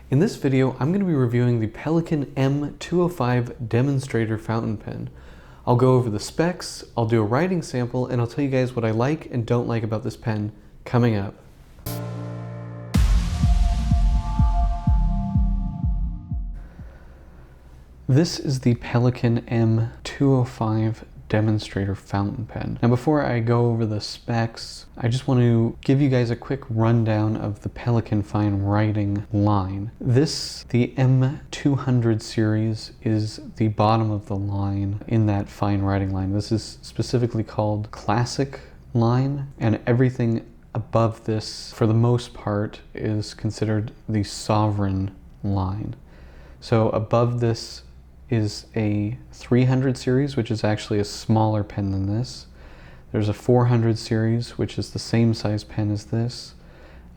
In this video, I'm going to be reviewing the Pelikan M205 Demonstrator fountain pen. I'll go over the specs, I'll do a writing sample, and I'll tell you guys what I like and don't like about this pen coming up. This is the Pelikan M205 Demonstrator fountain pen. Now before I go over the specs, I just want to give you guys a quick rundown of the Pelikan fine writing line. The M200 series is the bottom of the line in that fine writing line. This is specifically called Classic Line, and everything above this, for the most part, is considered the Sovereign line. So above this is a 300 series, which is actually a smaller pen than this. There's a 400 series, which is the same size pen as this.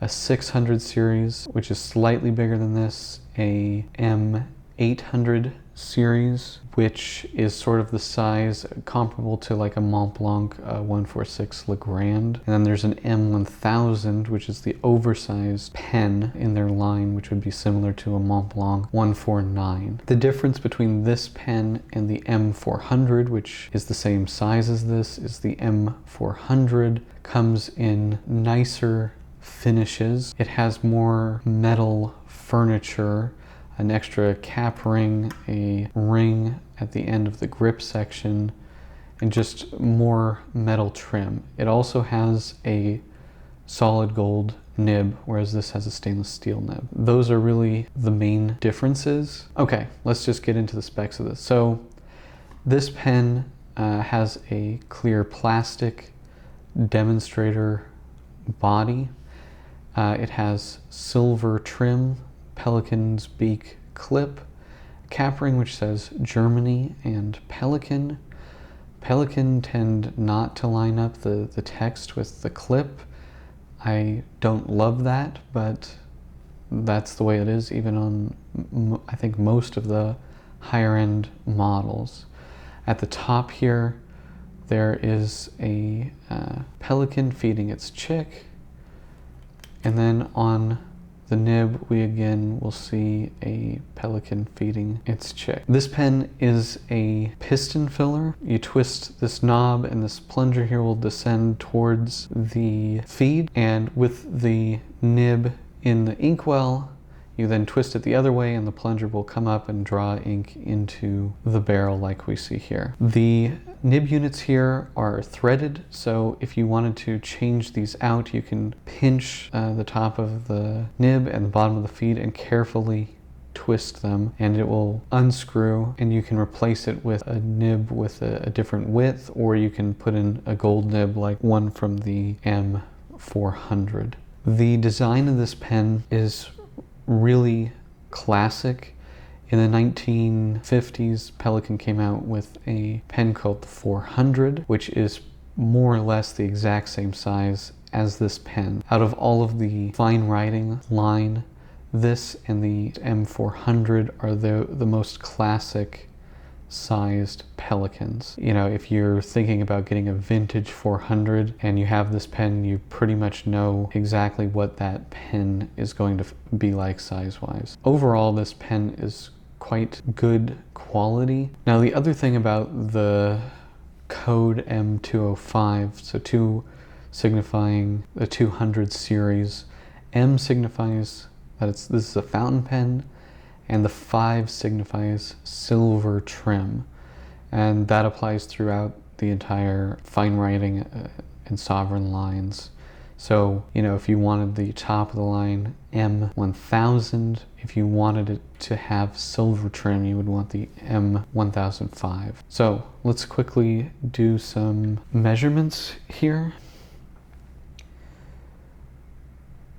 A 600 series, which is slightly bigger than this. A M800 series, which is sort of the size comparable to like a Mont Blanc 146 Legrand. And then there's an M1000, which is the oversized pen in their line, which would be similar to a Mont Blanc 149. The difference between this pen and the M400, which is the same size as this, is the M400 comes in nicer finishes. It has more metal furniture, an extra cap ring, a ring at the end of the grip section, and just more metal trim. It also has a solid gold nib, whereas this has a stainless steel nib. Those are really the main differences. Okay, let's just get into the specs of this. So this pen has a clear plastic demonstrator body. It has silver trim, Pelikan's beak clip, cap ring which says Germany and Pelikan. Pelikan tend not to line up the text with the clip. I don't love that, but that's the way it is, even on I think most of the higher end models. At the top here, there is a Pelikan feeding its chick, and then on the nib, we again will see a Pelikan feeding its chick. This pen is a piston filler. You twist this knob and this plunger here will descend towards the feed, and with the nib in the inkwell, you then twist it the other way and the plunger will come up and draw ink into the barrel like we see here. The nib units here are threaded, so if you wanted to change these out, you can pinch the top of the nib and the bottom of the feed and carefully twist them, and it will unscrew, and you can replace it with a nib with a different width, or you can put in a gold nib like one from the M400. The design of this pen is really classic. In the 1950s, Pelikan came out with a pen called the 400, which is more or less the exact same size as this pen. Out of all of the fine writing line, this and the M400 are the most classic sized Pelikans. You know, if you're thinking about getting a vintage 400 and you have this pen, you pretty much know exactly what that pen is going to be like size-wise. Overall, this pen is quite good quality. Now, the other thing about the code M205, so 2 signifying the 200 series, M signifies that this is a fountain pen, and the 5 signifies silver trim. And that applies throughout the entire fine writing and sovereign lines. So, you know, if you wanted the top of the line M1000, if you wanted it to have silver trim, you would want the M1005. So let's quickly do some measurements here.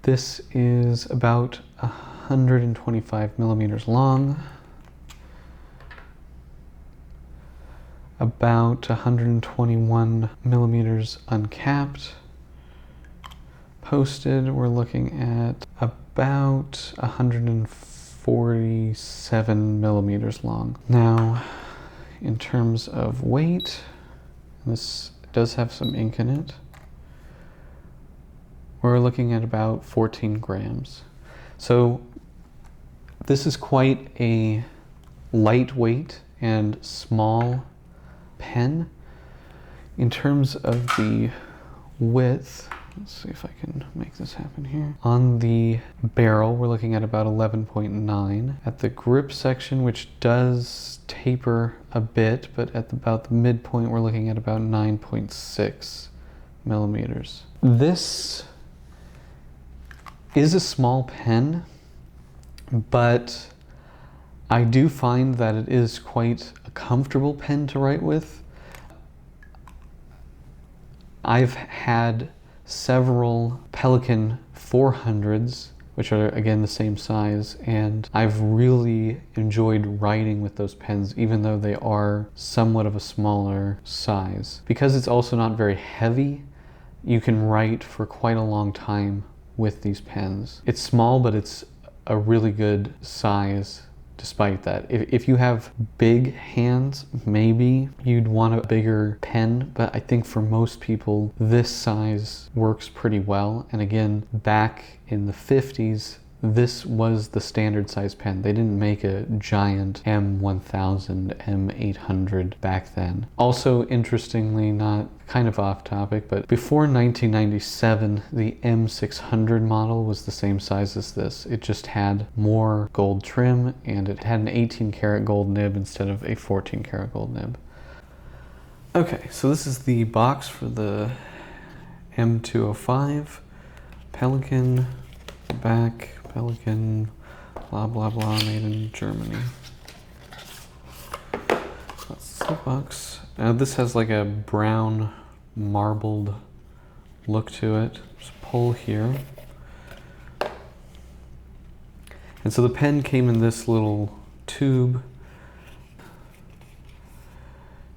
This is about 125 millimeters long, about 121 millimeters uncapped. Posted, we're looking at about 147 millimeters long. Now, in terms of weight, this does have some ink in it. We're looking at about 14 grams. So This is quite a lightweight and small pen. In terms of the width, let's see if I can make this happen here. On the barrel, we're looking at about 11.9. At the grip section, which does taper a bit, but at about the midpoint, we're looking at about 9.6 millimeters. This is a small pen, but I do find that it is quite a comfortable pen to write with. I've had several Pelikan 400s, which are again the same size, and I've really enjoyed writing with those pens, even though they are somewhat of a smaller size. Because it's also not very heavy, you can write for quite a long time with these pens. It's small, but it's a really good size despite that. If you have big hands, maybe you'd want a bigger pen, but I think for most people, this size works pretty well. And again, back in the 50s, this was the standard size pen. They didn't make a giant M1000, M800 back then. Also, interestingly, not kind of off topic, but before 1997, the M600 model was the same size as this. It just had more gold trim, and it had an 18 karat gold nib instead of a 14 karat gold nib. Okay, so this is the box for the M205 Pelikan. Back, Pelikan, blah blah blah, made in Germany. That's the box. This has like a brown marbled look to it. Just pull here. And so the pen came in this little tube.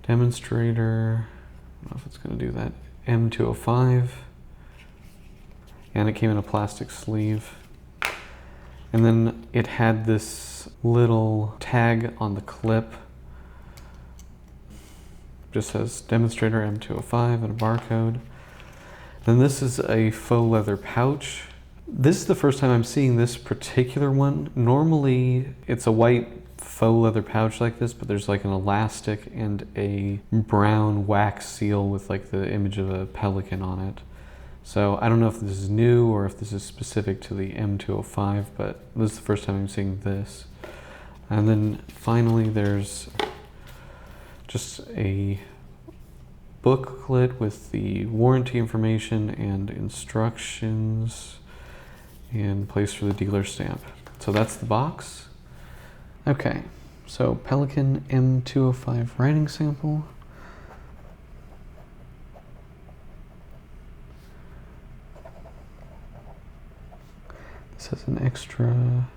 Demonstrator, I don't know if it's going to do that. M205. And it came in a plastic sleeve. And then it had this little tag on the clip. Just says Demonstrator M205 and a barcode. Then this is a faux leather pouch. This is the first time I'm seeing this particular one. Normally it's a white faux leather pouch like this, but there's like an elastic and a brown wax seal with like the image of a pelican on it. So I don't know if this is new or if this is specific to the M205, but this is the first time I'm seeing this. And then finally there's just a booklet with the warranty information and instructions and place for the dealer stamp. So that's the box. Okay, so Pelikan M205 writing sample. This has an extra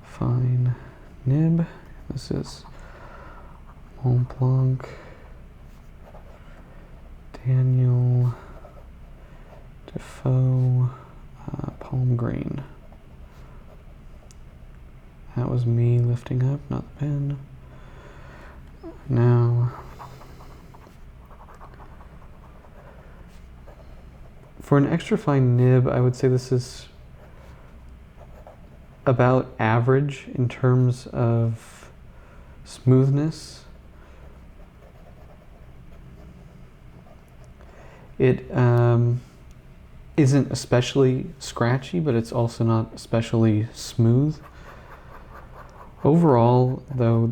fine nib. This is Mont Blanc, Daniel Defoe, palm green. That was me lifting up, not the pen. Now, for an extra fine nib, I would say this is about average in terms of smoothness. It isn't especially scratchy, but it's also not especially smooth. Overall, though,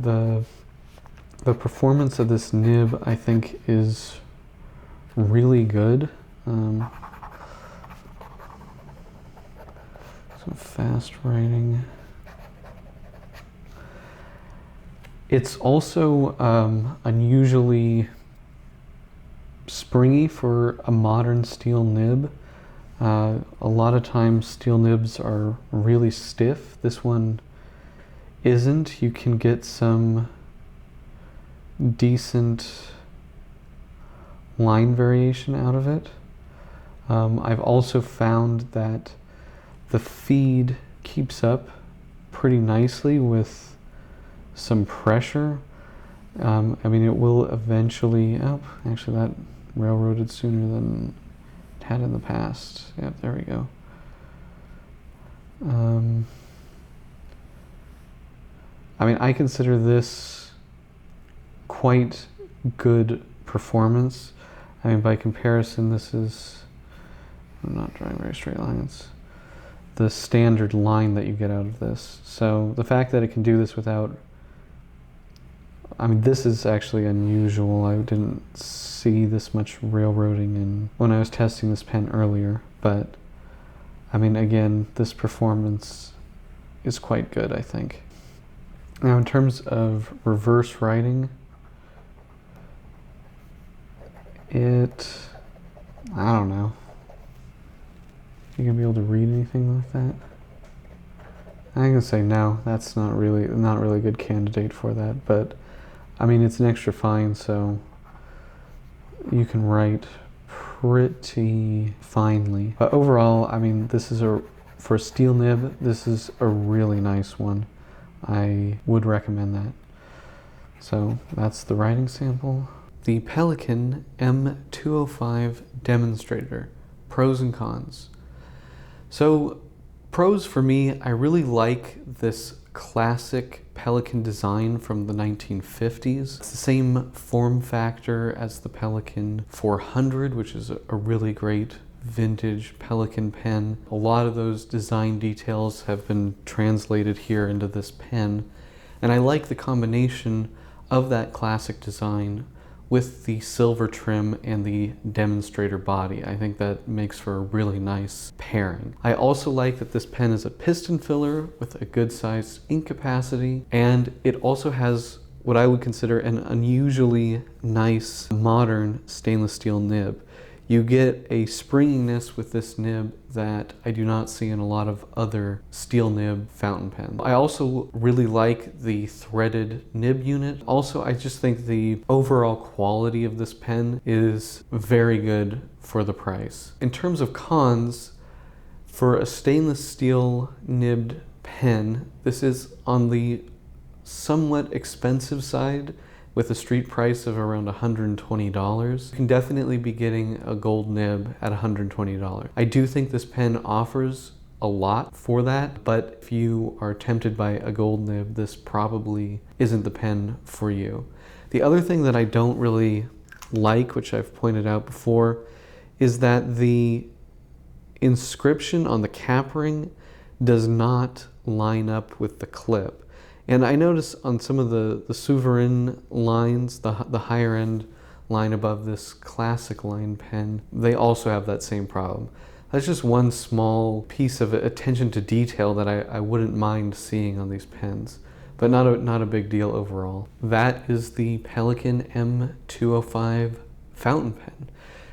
the performance of this nib, I think, is really good. Some fast writing. It's also unusually springy for a modern steel nib. A lot of times steel nibs are really stiff. This one isn't. You can get some decent line variation out of it. I've also found that the feed keeps up pretty nicely with some pressure. I mean, it will eventually, oh, actually that railroaded sooner than it had in the past. Yep, there we go. I mean, I consider this quite good performance. I mean, by comparison, this is, I'm not drawing very straight lines, the standard line that you get out of this. So the fact that it can do this without, I mean, this is actually unusual. I didn't see this much railroading when I was testing this pen earlier, but I mean, again, this performance is quite good, I think. Now, in terms of reverse writing, I don't know. You gonna be able to read anything like that? I'm gonna say no. That's not really a good candidate for that. But I mean, it's an extra fine, so you can write pretty finely. But overall, I mean, this is for a steel nib, this is a really nice one. I would recommend that. So that's the writing sample. The Pelikan M205 Demonstrator, pros and cons. So pros for me, I really like this classic Pelikan design from the 1950s. It's the same form factor as the Pelikan 400, which is a really great vintage Pelikan pen. A lot of those design details have been translated here into this pen, and I like the combination of that classic design with the silver trim and the demonstrator body. I think that makes for a really nice pairing. I also like that this pen is a piston filler with a good sized ink capacity, and it also has what I would consider an unusually nice modern stainless steel nib. You get a springiness with this nib that I do not see in a lot of other steel nib fountain pens. I also really like the threaded nib unit. Also, I just think the overall quality of this pen is very good for the price. In terms of cons, for a stainless steel nibbed pen, this is on the somewhat expensive side, with a street price of around $120. You can definitely be getting a gold nib at $120. I do think this pen offers a lot for that, but if you are tempted by a gold nib, this probably isn't the pen for you. The other thing that I don't really like, which I've pointed out before, is that the inscription on the cap ring does not line up with the clip. And I notice on some of the Souverain lines, the higher end line above this Classic Line pen, they also have that same problem. That's just one small piece of attention to detail that I wouldn't mind seeing on these pens, but not a big deal overall. That is the Pelikan M205 fountain pen.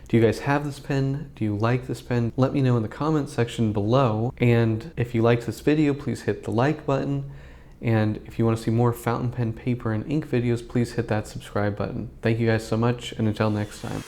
Do you guys have this pen? Do you like this pen? Let me know in the comment section below. And if you liked this video, please hit the like button. And if you want to see more fountain pen, paper, and ink videos, please hit that subscribe button. Thank you guys so much, and until next time.